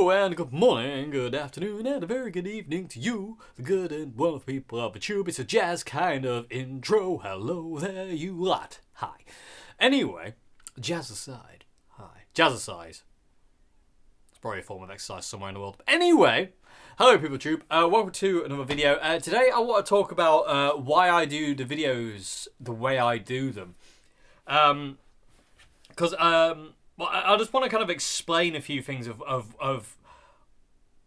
Hello and good morning, good afternoon, and a very good evening to you, the good and wonderful people of the tube. It's a jazz kind of intro. Hello there, you lot. Hi. Anyway, jazz aside. Hi. Jazzercise. It's probably a form of exercise somewhere in the world. But anyway, hello people tube. Welcome to another video. Today I want to talk about why I do the videos the way I do them. Because well, I just want to kind of explain a few things of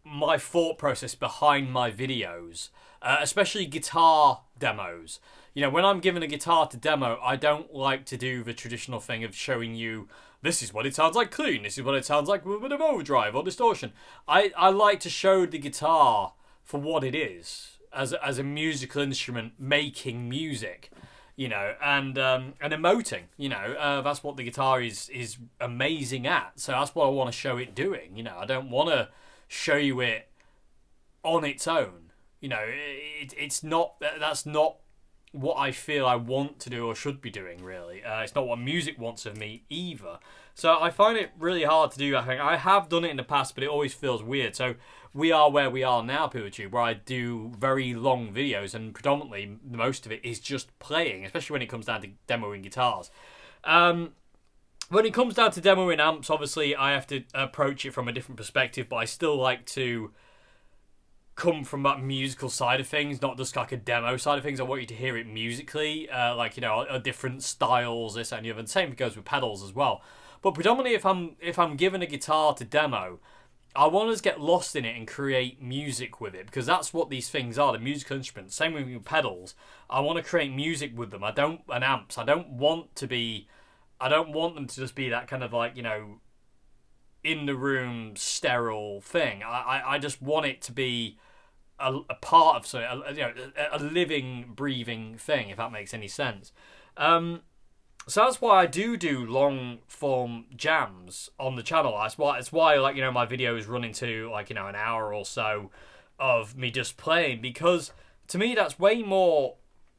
my thought process behind my videos, especially guitar demos. You know, when I'm given a guitar to demo, I don't like to do the traditional thing of showing you, this is what it sounds like clean, this is what it sounds like with a bit of overdrive or distortion. I like to show the guitar for what it is, as a musical instrument making music. You know, and emoting, you know, that's what the guitar is amazing at. So that's what I want to show it doing. You know, I don't want to show you it on its own. You know, it's not, that's not what I feel I want to do or should be doing, really. It's not what music wants of me either. So I find it really hard to do. I think I have done it in the past, but it always feels weird. So we are where we are now, PeopleTube, where I do very long videos, and predominantly most of it is just playing, especially when it comes down to demoing guitars. When it comes down to demoing amps, obviously I have to approach it from a different perspective, but I still like to come from that musical side of things, not just like a demo side of things. I want you to hear it musically, like, you know, different styles, this and the other. And the same goes with pedals as well. But predominantly, if I'm given a guitar to demo, I want to get lost in it and create music with it, because that's what these things are, the musical instruments. Same with pedals. I want to create music with them. And amps. I don't want them to just be that kind of, like, you know, in the room sterile thing. I just want it to be a part of something, you know, a living, breathing thing, if that makes any sense. So that's why I do long form jams on the channel. That's why, like, you know, my videos run into, like, you know, an hour or so of me just playing, because to me that's way more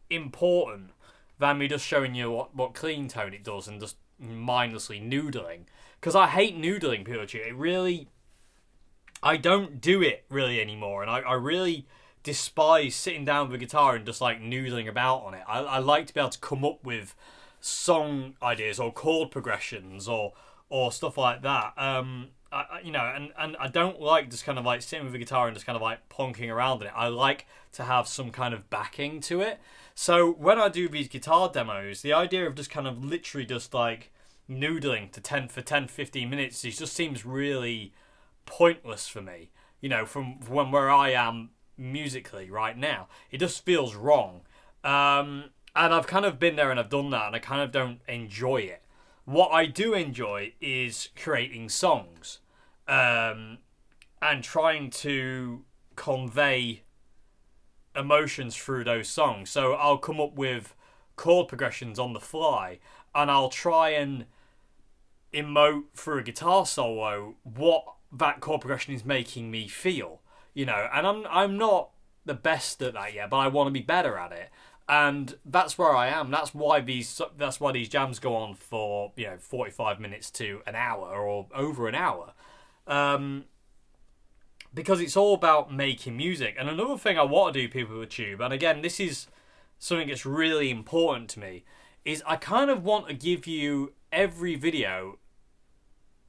important than me just showing you what clean tone it does and just mindlessly noodling. Because I hate noodling, PeopleTube. I don't do it really anymore, and I really despise sitting down with a guitar and just, like, noodling about on it. I like to be able to come up with song ideas or chord progressions or stuff like that. You know, and I don't like just kind of like sitting with a guitar and just kind of like plonking around in it. I like to have some kind of backing to it. So when I do these guitar demos, the idea of just kind of literally just like noodling to 10-15 minutes just seems really pointless for me. You know, from where I am musically right now, it just feels wrong. And I've kind of been there and I've done that, and I kind of don't enjoy it. What I do enjoy is creating songs, and trying to convey emotions through those songs. So I'll come up with chord progressions on the fly, and I'll try and emote through a guitar solo what that chord progression is making me feel. You know, and I'm not the best at that yet, but I want to be better at it. And that's where I am. That's why these jams go on for, you know, 45 minutes to an hour or over an hour, because it's all about making music. And another thing I want to do, people with Tube, and again, this is something that's really important to me, is I kind of want to give you every video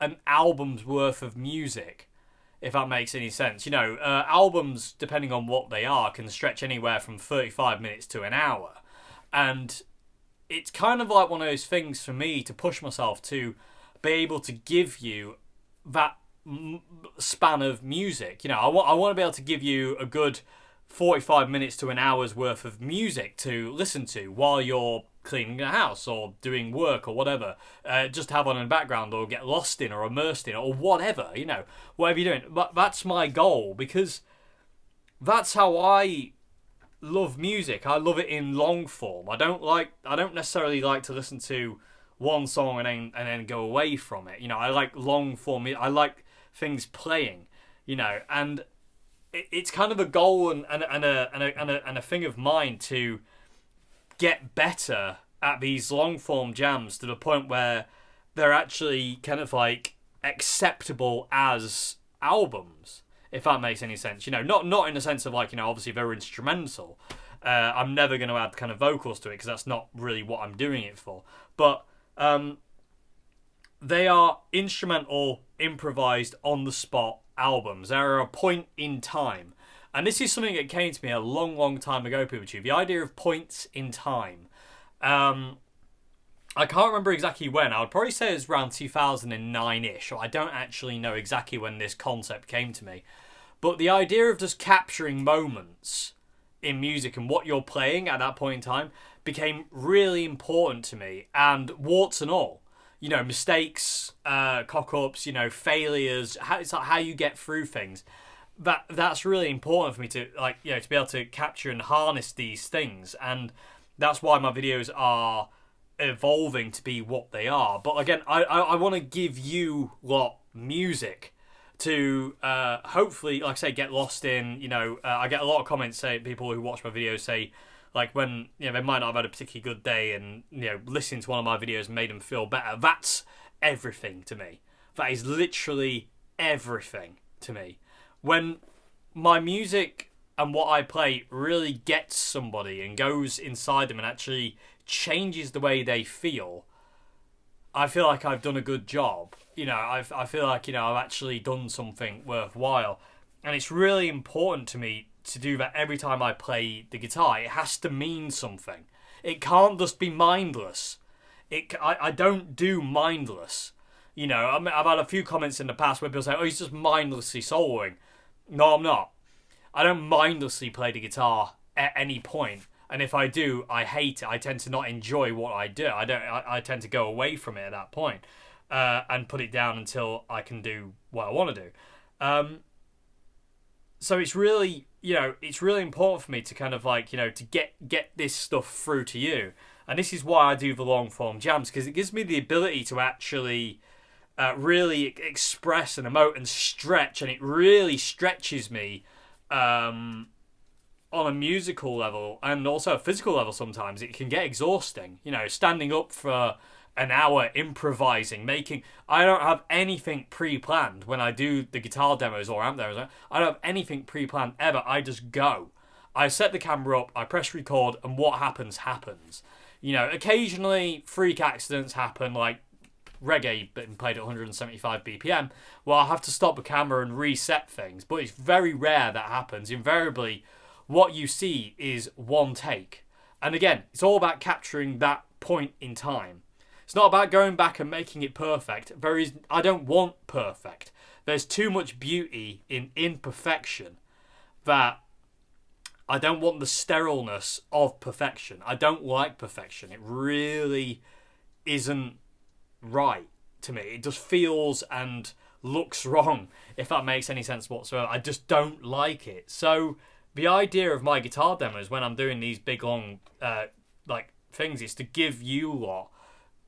an album's worth of music. If that makes any sense. You know, albums, depending on what they are, can stretch anywhere from 35 minutes to an hour. And it's kind of like one of those things for me to push myself to be able to give you that span of music. You know, I want to be able to give you a good 45 minutes to an hour's worth of music to listen to while you're cleaning a house or doing work or whatever, just have on in the background or get lost in or immersed in or whatever, you know, whatever you're doing. But that's my goal, because that's how I love music. I love it in long form. I don't necessarily like to listen to one song and then go away from it. You know, I like long form. I like things playing, you know, and it's kind of a goal and a thing of mine to get better at these long form jams to the point where they're actually kind of like acceptable as albums, if that makes any sense. You know, not in the sense of like, you know, obviously they're instrumental. I'm never going to add kind of vocals to it because that's not really what I'm doing it for. But they are instrumental, improvised, on the spot albums. They're a point in time. And this is something that came to me a long, long time ago, PeopleTube. The idea of points in time. I can't remember exactly when. I would probably say it was around 2009-ish. I don't actually know exactly when this concept came to me. But the idea of just capturing moments in music and what you're playing at that point in time became really important to me. And warts and all. You know, mistakes, cock-ups, you know, failures. It's like how you get through things. That's really important for me to, like, you know, to be able to capture and harness these things. And that's why my videos are evolving to be what they are. But again, I want to give you lot music to hopefully, like I say, get lost in. You know, I get a lot of comments, say people who watch my videos say, like, when, you know, they might not have had a particularly good day and, you know, listening to one of my videos made them feel better. That's everything to me. That is literally everything to me. When my music and what I play really gets somebody and goes inside them and actually changes the way they feel, I feel like I've done a good job. You know, I feel like, you know, I've actually done something worthwhile. And it's really important to me to do that every time I play the guitar. It has to mean something. It can't just be mindless. I don't do mindless. You know, I've had a few comments in the past where people say, oh, he's just mindlessly soloing. No, I'm not. I don't mindlessly play the guitar at any point. And if I do, I hate it. I tend to not enjoy what I do. I tend to go away from it at that point and put it down until I can do what I want to do. So it's really, you know, it's really important for me to kind of like, you know, to get this stuff through to you. And this is why I do the long form jams, because it gives me the ability to actually really express and emote and stretch, and it really stretches me on a musical level and also a physical level. Sometimes it can get exhausting, you know, standing up for an hour improvising, I don't have anything pre-planned when I do the guitar demos or amp demos. I don't have anything pre-planned ever. I just go. I set the camera up, I press record, and what happens. You know, occasionally freak accidents happen, like reggae being played at 175 BPM. Well, I have to stop the camera and reset things, but it's very rare that happens. Invariably, what you see is one take. And again, it's all about capturing that point in time. It's not about going back and making it perfect. I don't want perfect. There's too much beauty in imperfection that I don't want the sterileness of perfection. I don't like perfection. It really isn't right to me. It just feels and looks wrong, if that makes any sense whatsoever. I just don't like it. So the idea of my guitar demos when I'm doing these big long like things is to give you lot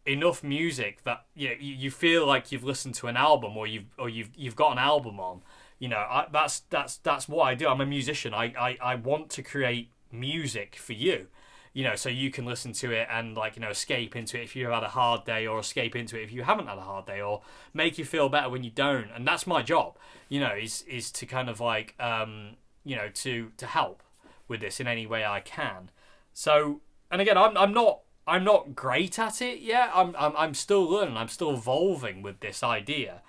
enough music that, you know, you feel like you've listened to an album or you've got an album on. You know, that's what I do. I'm a musician. I want to create music for you, you know, so you can listen to it and, like, you know, escape into it if you've had a hard day, or escape into it if you haven't had a hard day, or make you feel better when you don't. And that's my job, you know, is to kind of like you know, to help with this in any way I can. So, and again, I'm not great at it yet. I'm still learning. I'm still evolving with this idea.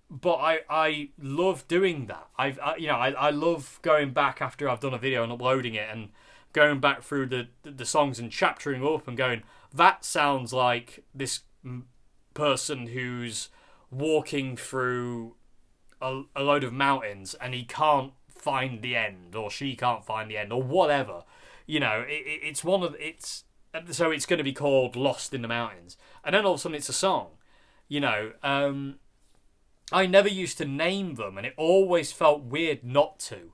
But I love doing that. I love going back after I've done a video and uploading it and going back through the songs and chaptering up and going, that sounds like this person who's walking through a load of mountains and he can't find the end, or she can't find the end, or whatever. You know, so it's going to be called Lost in the Mountains. And then all of a sudden it's a song. You know, I never used to name them, and it always felt weird not to.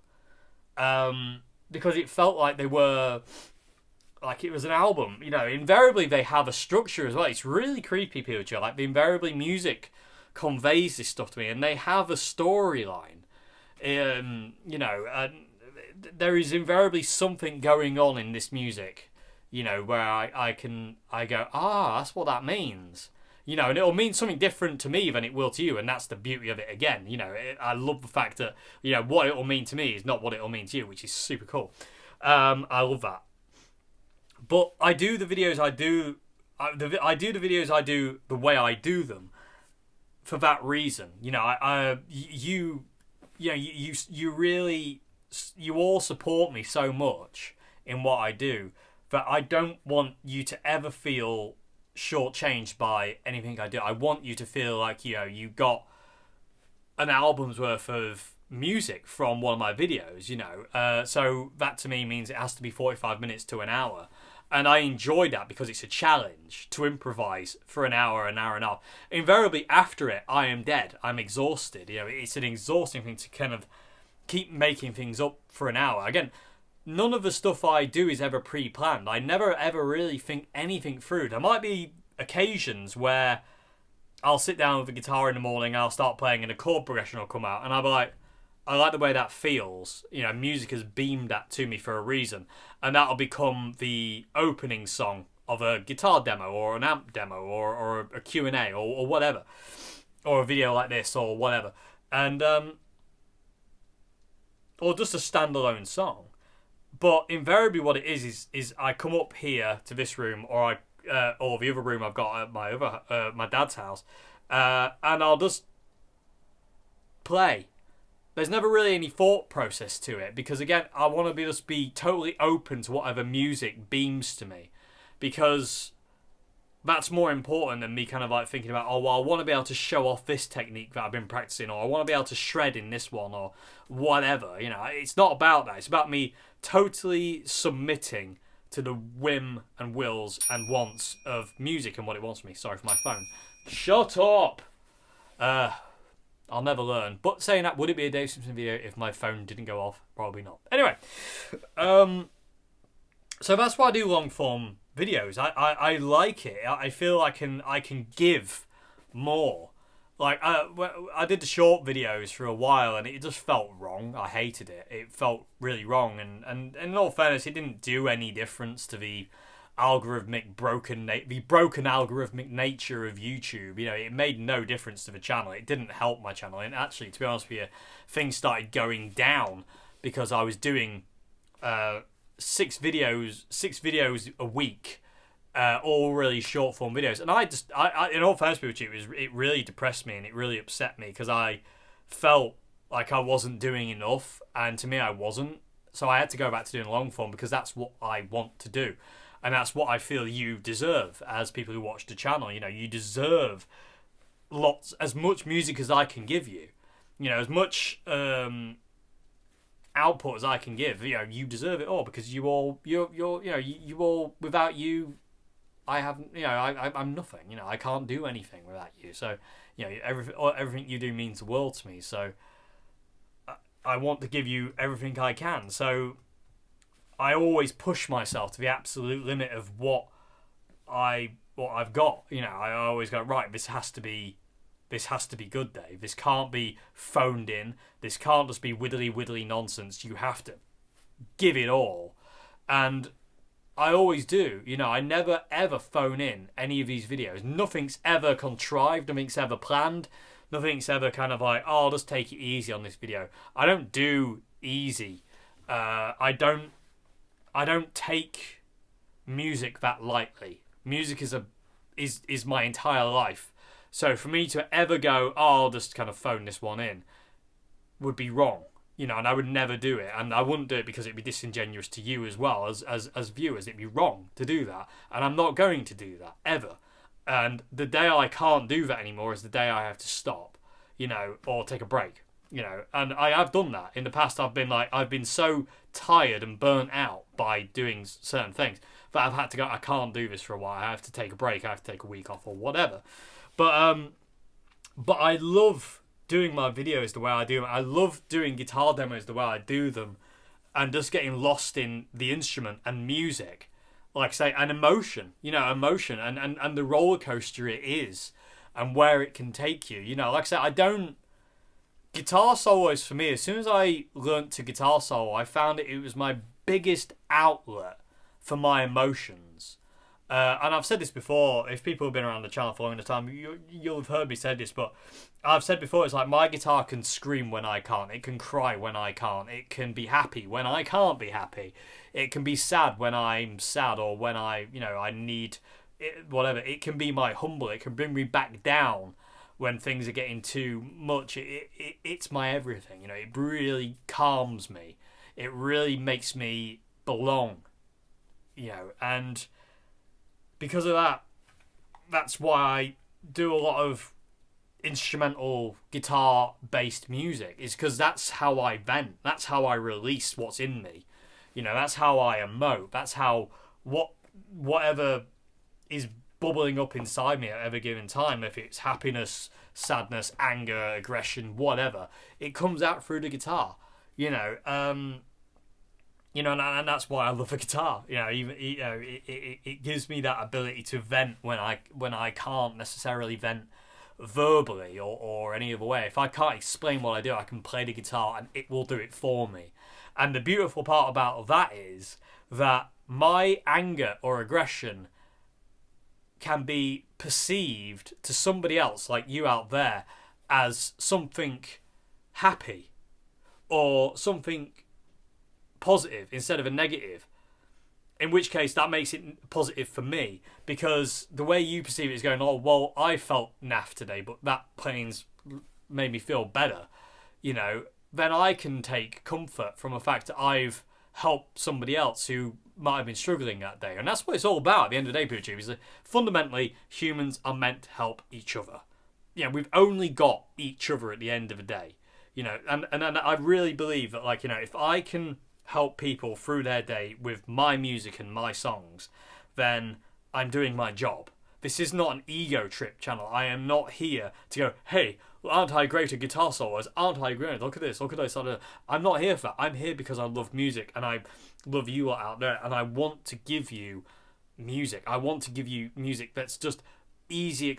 Because it felt like they were, like it was an album. You know, invariably they have a structure as well. It's really creepy, people. Like, invariably music conveys this stuff to me, and they have a storyline. You know, there is invariably something going on in this music, you know, where I go, that's what that means. You know, and it'll mean something different to me than it will to you, and that's the beauty of it again. You know, I love the fact that, you know, what it'll mean to me is not what it'll mean to you, which is super cool. I love that. But I do the videos I do, I do the videos I do the way I do them for that reason. You know, you know, you really, you all support me so much in what I do that I don't want you to ever feel shortchanged by anything I do. I want you to feel like, you know, you got an album's worth of music from one of my videos, you know. So that to me means it has to be 45 minutes to an hour. And I enjoy that because it's a challenge to improvise for an hour and a half. Invariably after it, I am dead. I'm exhausted. You know, it's an exhausting thing to kind of keep making things up for an hour. Again, none of the stuff I do is ever pre-planned. I never ever really think anything through. There might be occasions where I'll sit down with the guitar in the morning, I'll start playing and a chord progression will come out and I'll be like, I like the way that feels. You know, music has beamed that to me for a reason. And that'll become the opening song of a guitar demo or an amp demo or a Q&A or whatever. Or a video like this or whatever. And, or just a standalone song. But invariably what it is I come up here to this room or the other room I've got at my dad's house, and I'll just play. There's never really any thought process to it because again I want to just be totally open to whatever music beams to me, because that's more important than me kind of like thinking about, oh well, I want to be able to show off this technique that I've been practicing, or I want to be able to shred in this one or whatever. You know, it's not about that. It's about me totally submitting to the whim and wills and wants of music and what it wants from me. Sorry for my phone. Shut up! I'll never learn. But saying that, would it be a Dave Simpson video if my phone didn't go off? Probably not. Anyway, so that's why I do long form videos. I like it. I feel I can give more. Like I did the short videos for a while and it just felt wrong. I hated it. It felt really wrong, and in all fairness, it didn't do any difference to the broken algorithmic nature of YouTube. You know, it made no difference to the channel. It didn't help my channel, and actually, to be honest with you, things started going down because I was doing 6 videos a week. All really short form videos, and I in all fairness with you, it really depressed me and it really upset me because I felt like I wasn't doing enough, and to me I wasn't. So I had to go back to doing long form because that's what I want to do, and that's what I feel you deserve as people who watch the channel. You know, you deserve as much music as I can give you. You know, as much output as I can give. You know, you deserve it all because you all without you. I haven't, you know, I'm nothing. You know, I can't do anything without you. So, you know, everything you do means the world to me. So, I want to give you everything I can. So, I always push myself to the absolute limit of what I've got. You know, I always go, right, this has to be good, Dave. This can't be phoned in. This can't just be widdly nonsense. You have to give it all, and I always do. You know, I never ever phone in any of these videos. Nothing's ever contrived. Nothing's ever planned. Nothing's ever kind of like, oh, I'll just take it easy on this video. I don't do easy. I don't take music that lightly. Music is my entire life. So for me to ever go, oh, I'll just kind of phone this one in, would be wrong. You know, and I would never do it, and I wouldn't do it because it'd be disingenuous to you as well as viewers. It'd be wrong to do that, and I'm not going to do that ever. And the day I can't do that anymore is the day I have to stop, you know, or take a break, you know. And I have done that in the past. I've been so tired and burnt out by doing certain things that I've had to go, I can't do this for a while. I have to take a break. I have to take a week off or whatever. But I love doing my videos the way I do them. I love doing guitar demos the way I do them, and just getting lost in the instrument and music, like I say, and emotion, you know, and the roller coaster it is, and where it can take you. You know, like I say, guitar solos for me, as soon as I learnt to guitar solo, I found it was my biggest outlet for my emotions. And I've said this before. If people have been around the channel for a long time, you'll have heard me say this. But I've said before, it's like my guitar can scream when I can't. It can cry when I can't. It can be happy when I can't be happy. It can be sad when I'm sad, or when I need it, whatever. It can be my humble. It can bring me back down when things are getting too much. It's my everything. It really calms me. It really makes me belong. And because of that, that's why I do a lot of instrumental guitar-based music. Is because that's how I vent. That's how I release what's in me. That's how I emote. That's how whatever is bubbling up inside me at every given time, if it's happiness, sadness, anger, aggression, whatever, it comes out through the guitar. And that's why I love the guitar. It gives me that ability to vent when I can't necessarily vent verbally or any other way. If I can't explain what I do, I can play the guitar and it will do it for me. And the beautiful part about that is that my anger or aggression can be perceived to somebody else, like you out there, as something happy or something positive instead of a negative. In which case, that makes it positive for me, because the way you perceive it is going, oh, well, I felt naff today, but that plane's made me feel better. Then I can take comfort from the fact that I've helped somebody else who might have been struggling that day. And that's what it's all about at the end of the day, PewDiePie, is that fundamentally humans are meant to help each other. We've only got each other at the end of the day. And I really believe that, if I can help people through their day with my music and my songs, then I'm doing my job. This is not an ego trip channel. I am not here to go, hey, aren't I great at guitar solos? Aren't I great? Look at this, look at this. I'm not here for that. I'm here because I love music and I love you lot out there, and I want to give you music. I want to give you music that's just easily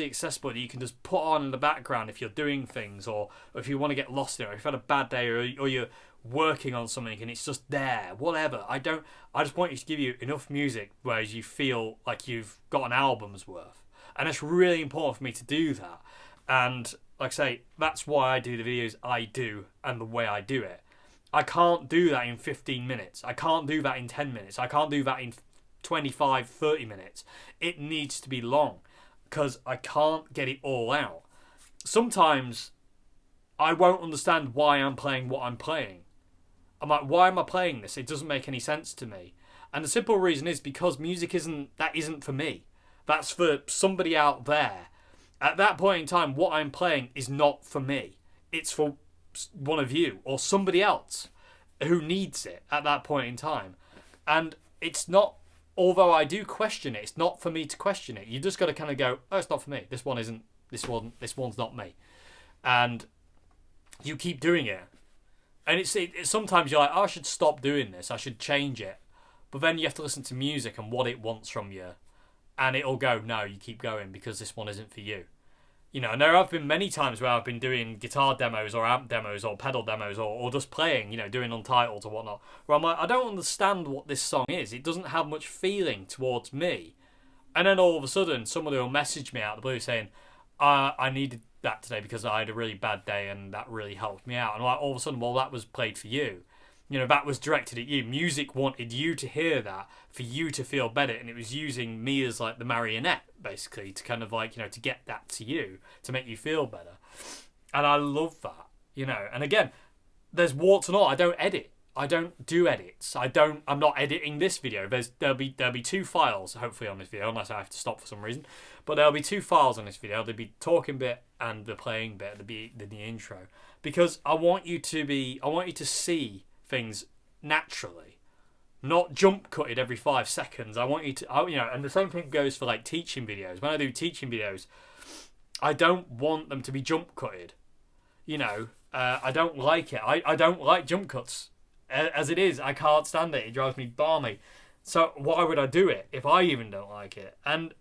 accessible, that you can just put on in the background if you're doing things, or if you want to get lost in it, or if you've had a bad day, or you're working on something and it's just there, whatever. I just want you to give you enough music where you feel like you've got an album's worth. And it's really important for me to do that. And like I say, that's why I do the videos I do and the way I do it. I can't do that in 15 minutes. I can't do that in 10 minutes. I can't do that in 25, 30 minutes. It needs to be long, because I can't get it all out. Sometimes I won't understand why I'm playing what I'm playing. I'm like, why am I playing this? It doesn't make any sense to me. And the simple reason is because music isn't for me. That's for somebody out there. At that point in time, what I'm playing is not for me. It's for one of you or somebody else who needs it at that point in time. And it's not, although I do question it, it's not for me to question it. You just got to kind of go, oh, it's not for me. This one's not me. And you keep doing it. And it's sometimes you're like, oh, I should stop doing this. I should change it. But then you have to listen to music and what it wants from you. And it'll go, no, you keep going because this one isn't for you. And there have been many times where I've been doing guitar demos or amp demos or pedal demos or just playing, doing Untitled or whatnot, where I'm like, I don't understand what this song is. It doesn't have much feeling towards me. And then all of a sudden, somebody will message me out of the blue saying, I needed that today because I had a really bad day and that really helped me out. And like all of a sudden, well, that was played for you. That was directed at you. Music wanted you to hear that, for you to feel better, and it was using me as like the marionette, basically, to kind of like, to get that to you, to make you feel better. And I love that, And again, there's warts and all. I don't edit. I don't do edits. I'm not editing this video. There'll be two files, hopefully, on this video, unless I have to stop for some reason. But there'll be two files on this video. There'll be talking bit and the playing bit, the intro. Because I want you to see things naturally, not jump cutted every 5 seconds. I want you to, and the same thing goes for like teaching videos. When I do teaching videos, I don't want them to be jump cutted. I don't like it. I don't like jump cuts. As it is, I can't stand it. It drives me balmy. So why would I do it if I even don't like it? And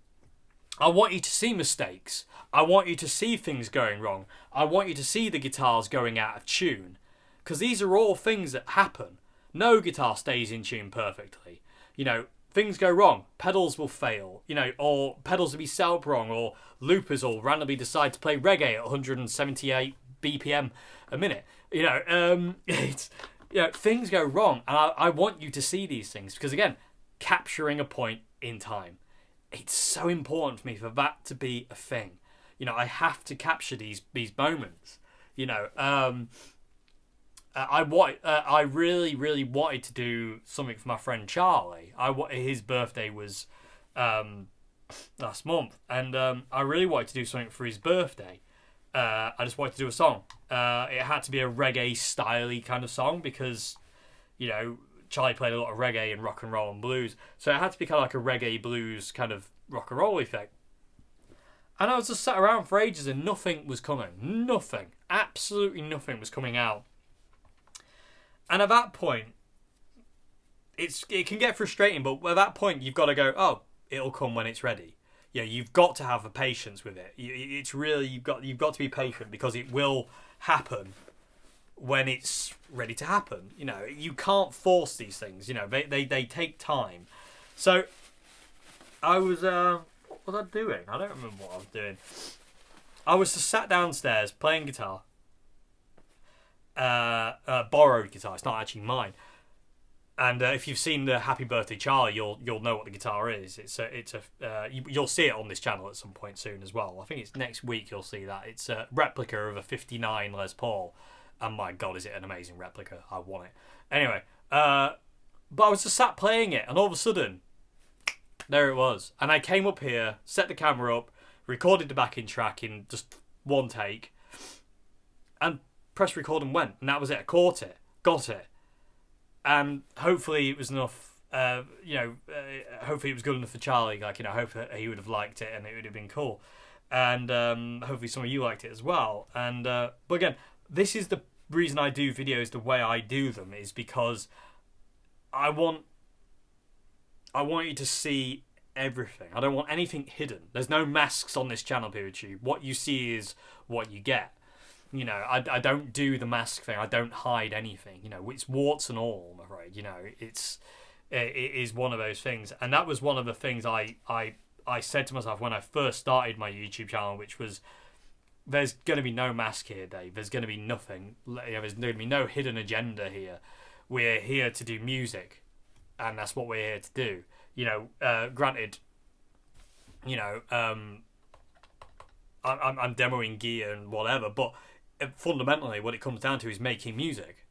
I want you to see mistakes. I want you to see things going wrong. I want you to see the guitars going out of tune. Because these are all things that happen. No guitar stays in tune perfectly. things go wrong. Pedals will fail, or pedals will be set up wrong, or loopers will randomly decide to play reggae at 178 BPM a minute. It's things go wrong, and I want you to see these things because again, capturing a point in time. It's so important for me for that to be a thing. I have to capture these moments. I really, really wanted to do something for my friend Charlie. His birthday was last month, and I really wanted to do something for his birthday. I just wanted to do a song. It had to be a reggae-style-y kind of song because, Charlie played a lot of reggae and rock and roll and blues, so it had to be kind of like a reggae blues kind of rock and roll effect. And I was just sat around for ages and nothing was coming. Nothing. Absolutely nothing was coming out. And at that point, it can get frustrating, but at that point you've got to go, oh, it'll come when it's ready. You've got to have the patience with it. It's really, you've got to be patient because it will happen when it's ready to happen. You can't force these things. They take time. So I was, what was I doing? I don't remember what I was doing. I was just sat downstairs playing guitar. Borrowed guitar. It's not actually mine. And if you've seen the Happy Birthday Charlie, you'll know what the guitar is. You'll see it on this channel at some point soon as well. I think it's next week you'll see that. It's a replica of a '59 Les Paul, and my God, is it an amazing replica? I want it. Anyway, but I was just sat playing it, and all of a sudden, there it was. And I came up here, set the camera up, recorded the backing track in just one take, and pressed record and went. And that was it. I caught it, got it. And hopefully it was enough, hopefully it was good enough for Charlie. I hope that he would have liked it and it would have been cool. And hopefully some of you liked it as well. And but again, this is the reason I do videos the way I do them, is because I want you to see everything. I don't want anything hidden. There's no masks on this channel, PewDiePie. What you see is what you get. I don't do the mask thing. I don't hide anything. It's warts and all, I'm afraid. It is one of those things. And that was one of the things I said to myself when I first started my YouTube channel, which was, there's going to be no mask here, Dave. There's going to be nothing. There's going to be no hidden agenda here. We're here to do music, and that's what we're here to do. Granted, I'm demoing gear and whatever, but fundamentally what it comes down to is making music.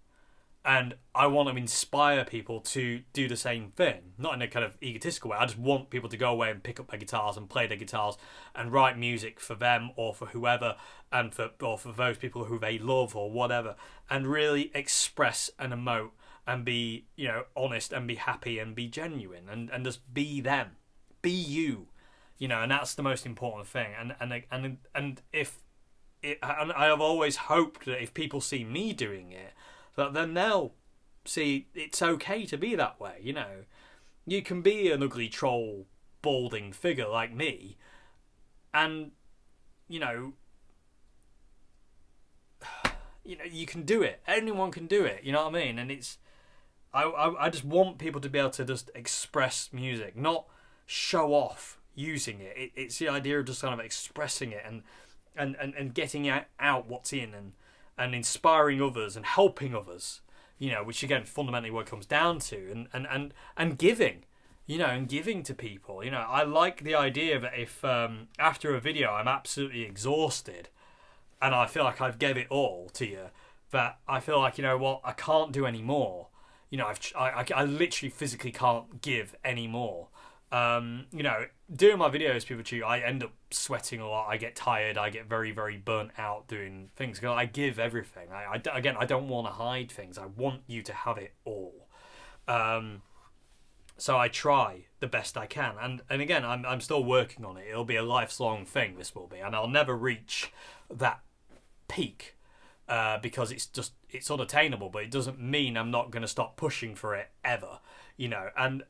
And I want to inspire people to do the same thing, not in a kind of egotistical way. I just want people to go away and pick up their guitars and play their guitars and write music for them or for whoever, and for those people who they love or whatever, and really express and emote and be, honest and be happy and be genuine and just be them, be you, and that's the most important thing. And I have always hoped that if people see me doing it, that then they'll see it's okay to be that way. You can be an ugly troll, balding figure like me, and you can do it. Anyone can do it. You know what I mean? And it's, I just want people to be able to just express music, not show off using it. It's the idea of just kind of expressing it and getting out what's in and inspiring others and helping others, which again fundamentally what it comes down to, and giving, and giving to people. I like the idea that if after a video I'm absolutely exhausted and I feel like I've gave it all to you, that I feel like, I can't do any more. I literally physically can't give any more. Doing my videos, PewDiePie, I end up sweating a lot. I get tired. I get very, very burnt out doing things. I give everything. I don't want to hide things. I want you to have it all. So I try the best I can. And again, I'm still working on it. It'll be a lifelong thing, this will be. And I'll never reach that peak because it's unattainable. But it doesn't mean I'm not going to stop pushing for it ever.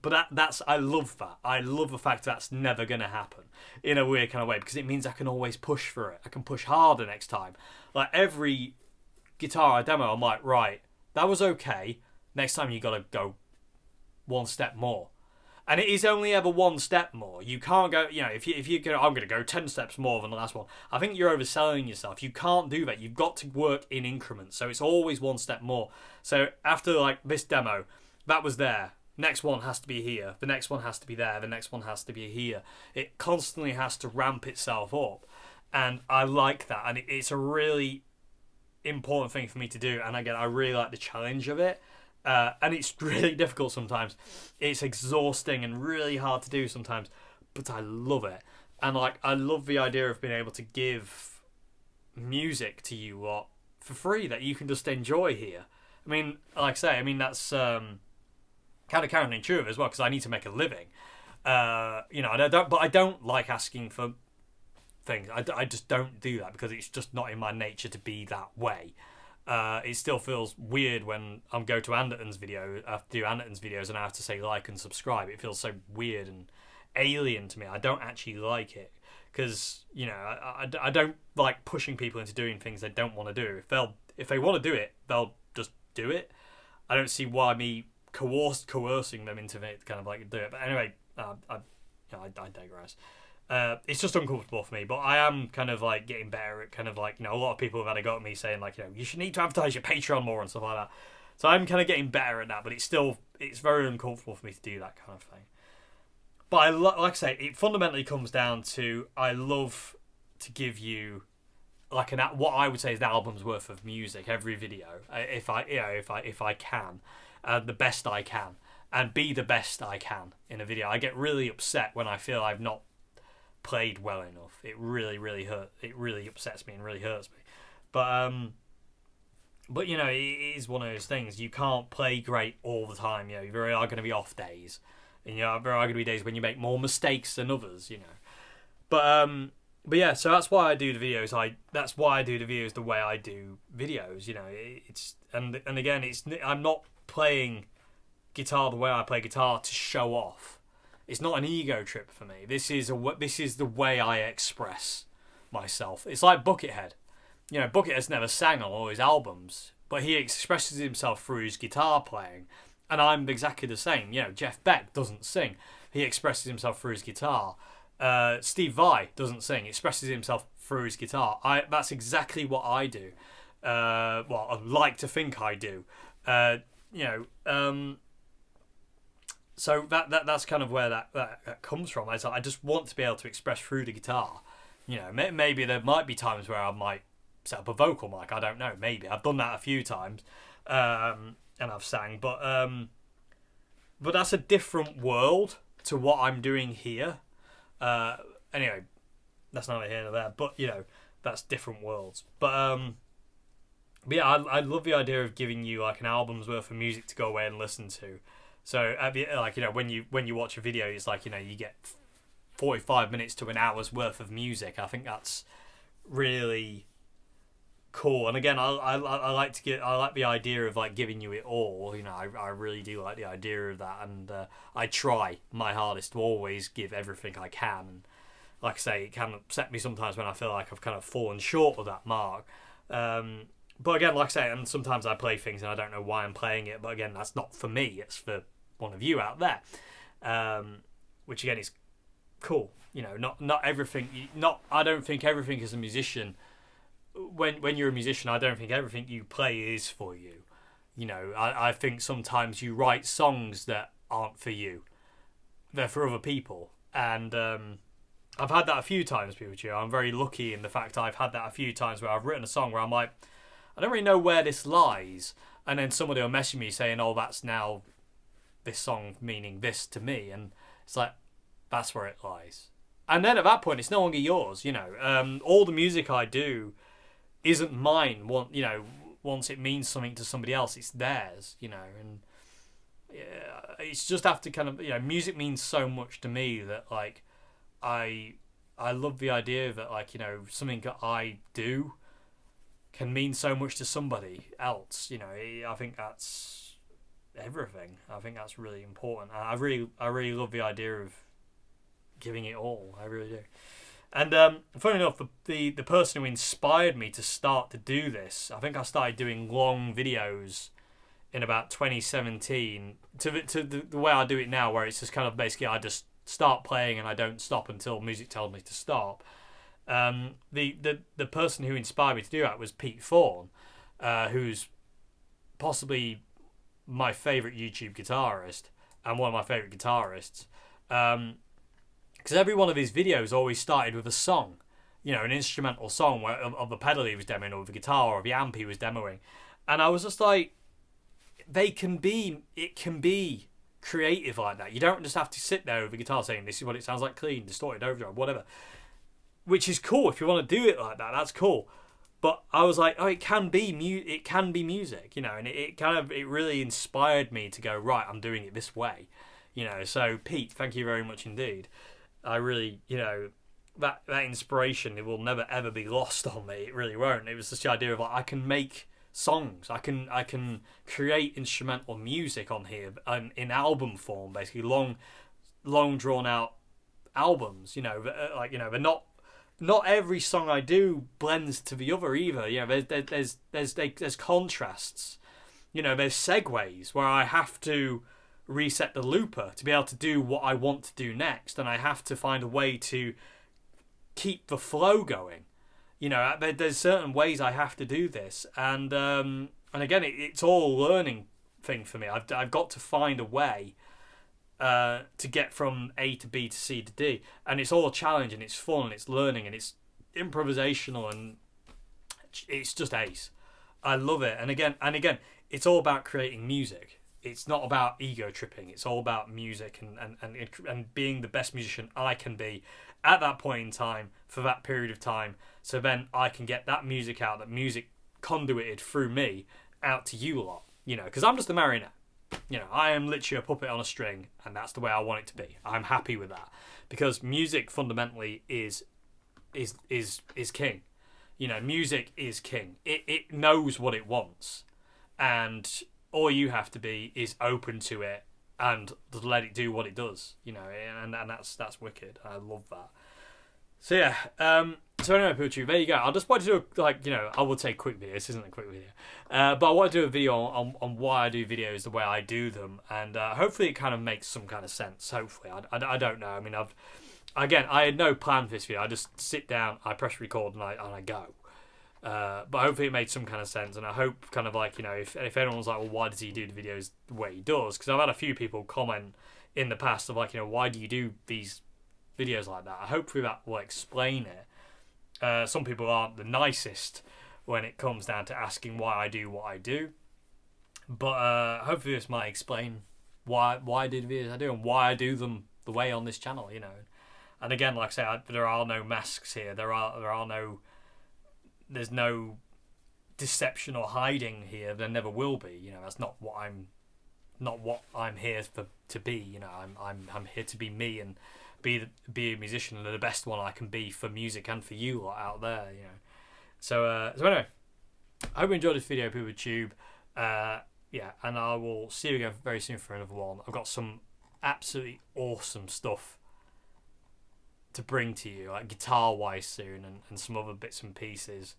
But that's I love that. I love the fact that's never going to happen in a weird kind of way, because it means I can always push for it. I can push harder next time. Like every guitar I demo, I'm like, right, that was okay. Next time you got to go one step more. And it is only ever one step more. You can't go, if you go, I'm going to go 10 steps more than the last one. I think you're overselling yourself. You can't do that. You've got to work in increments. So it's always one step more. So after like this demo, that was there. Next one has to be here. The next one has to be there. The next one has to be here. It constantly has to ramp itself up. And I like that. And it's a really important thing for me to do. And again, I really like the challenge of it. And it's really difficult sometimes. It's exhausting and really hard to do sometimes, but I love it. And like, I love the idea of being able to give music to you lot for free that you can just enjoy here. I mean, like I say, that's kind of counterintuitive as well, because I need to make a living. I don't like asking for things. I just don't do that because it's just not in my nature to be that way. It still feels weird when I go to Anderton's video, I have to do Anderton's videos and I have to say like and subscribe. It feels so weird and alien to me. I don't actually like it because, I don't like pushing people into doing things they don't want to do. If they want to do it, they'll just do it. I don't see why me coercing them into it, kind of like do it. But anyway, I digress. It's just uncomfortable for me, but I am kind of like getting better at kind of like, a lot of people have had a go at me saying like, you should need to advertise your Patreon more and stuff like that. So I'm kind of getting better at that, but it's very uncomfortable for me to do that kind of thing. But like I say, it fundamentally comes down to, I love to give you like what I would say is an album's worth of music every video, if I can, the best I can, and be the best I can in a video. I get really upset when I feel I've not played well enough. It really, really hurt. It really upsets me and really hurts me. But it is one of those things. You can't play great all the time. There are going to be off days, and there are going to be days when you make more mistakes than others. But yeah. So that's why I do the videos. That's why I do the videos the way I do videos. It's and again, I'm not playing guitar the way I play guitar to show off. It's not an ego trip for me. This is the way I express myself. It's like Buckethead. Buckethead's never sang on all his albums, but he expresses himself through his guitar playing, and I'm exactly the same. Jeff Beck doesn't sing. He expresses himself through his guitar. Steve Vai doesn't sing. He expresses himself through his guitar. That's exactly what I do. I like to think I do. So that's kind of where that comes from. I just want to be able to express through the guitar. Maybe there might be times where I might set up a vocal mic. I don't know. Maybe I've done that a few times, and I've sang. But that's a different world to what I'm doing here. Anyway, that's neither here nor there. But that's different worlds. But yeah, I love the idea of giving you like an album's worth of music to go away and listen to. So, when you watch a video, it's like, you get 45 minutes to an hour's worth of music. I think that's really cool. And again, I like the idea of like giving you it all. I really do like the idea of that, and I try my hardest to always give everything I can. And like I say, it can upset me sometimes when I feel like I've kind of fallen short of that mark. But again, like I say, and sometimes I play things and I don't know why I'm playing it. But again, that's not for me. It's for one of you out there, which again is cool. Not everything. I don't think everything as a musician. When you're a musician, I don't think everything you play is for you. I think sometimes you write songs that aren't for you. They're for other people, and I've had that a few times, people. I'm very lucky in the fact I've had that a few times where I've written a song where I'm like, I don't really know where this lies, and then somebody will message me saying, "Oh, that's now this song meaning this to me," and it's like, that's where it lies. And then at that point, it's no longer yours. All the music I do isn't mine. Once it means something to somebody else, it's theirs. And it's just after kind of music means so much to me that like I love the idea that like something that I do can mean so much to somebody else. I think that's everything. I think that's really important. I really love the idea of giving it all. I really do. And funny enough, the person who inspired me to start to do this, I think I started doing long videos in about 2017 to the way I do it now, where it's just kind of basically I just start playing and I don't stop until music tells me to stop. The person who inspired me to do that was Pete Thorne, who's possibly my favourite YouTube guitarist and one of my favourite guitarists. Because every one of his videos always started with a song, an instrumental song of the pedal he was demoing, or the guitar, or the amp he was demoing. And I was just like, it can be creative like that. You don't just have to sit there with the guitar saying, this is what it sounds like, clean, distorted, overdrive, whatever. Which is cool. If you want to do it like that, that's cool. But I was like, oh, it can be music, and it really inspired me to go, right, I'm doing it this way. So Pete, thank you very much indeed. I really, that inspiration, it will never ever be lost on me. It really won't. It was just the idea of like, I can make songs, I can create instrumental music on here in album form, basically long drawn out albums. They're not every song I do blends to the other either. There's contrasts. There's segues where I have to reset the looper to be able to do what I want to do next, and I have to find a way to keep the flow going. There's certain ways I have to do this, and again, it's all a learning thing for me. I've got to find a way to get from A to B to C to D, and it's all a challenge, and it's fun, and it's learning, and it's improvisational, and it's just ace. I love it, and again, it's all about creating music. It's not about ego tripping. It's all about music and being the best musician I can be at that point in time for that period of time. So then I can get that music out, that music conduited through me out to you lot. Because I'm just a marionette. I am literally a puppet on a string, and that's the way I want it to be. I'm happy with that because music fundamentally is king. Music is king. It knows what it wants, and all you have to be is open to it and let it do what it does, and that's wicked. I love that. So yeah, so anyway, Poochie, there you go. I just wanted to do I would say quick video. This isn't a quick video, but I want to do a video on why I do videos the way I do them, and hopefully it kind of makes some kind of sense. Hopefully, I don't know. I mean, I had no plan for this video. I just sit down, I press record, and I go. But hopefully it made some kind of sense, and I hope kind of if anyone's like, well, why does he do the videos the way he does? Because I've had a few people comment in the past of why do you do these videos like that? Hopefully that will explain it. Some people aren't the nicest when it comes down to asking why I do what I do, but hopefully this might explain why I do the videos I do and why I do them the way on this channel. And again, like I say, there are no masks here. There's no deception or hiding here. There never will be. That's not what I'm here to be. I'm here to be me and be a musician and the best one I can be for music and for you lot out there. So anyway, I hope you enjoyed this video, people with Tube. And I will see you again very soon for another one. I've got some absolutely awesome stuff to bring to you, like guitar wise soon, and some other bits and pieces,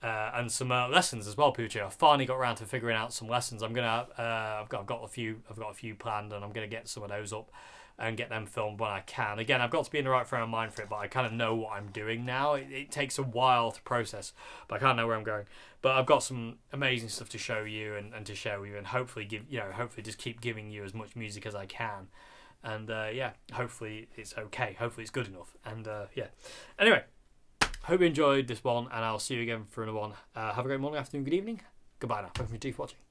and some lessons as well, Poochie. I finally got around to figuring out some lessons. I've got a few planned, and I'm gonna get some of those up and get them filmed when I can. Again, I've got to be in the right frame of mind for it, but I kind of know what I'm doing now. It takes a while to process, but I kind of know where I'm going. But I've got some amazing stuff to show you and to share with you, and hopefully hopefully just keep giving you as much music as I can. And hopefully it's okay. Hopefully it's good enough. And anyway, hope you enjoyed this one, and I'll see you again for another one. Have a great morning, afternoon, good evening. Goodbye now. Thank you for watching.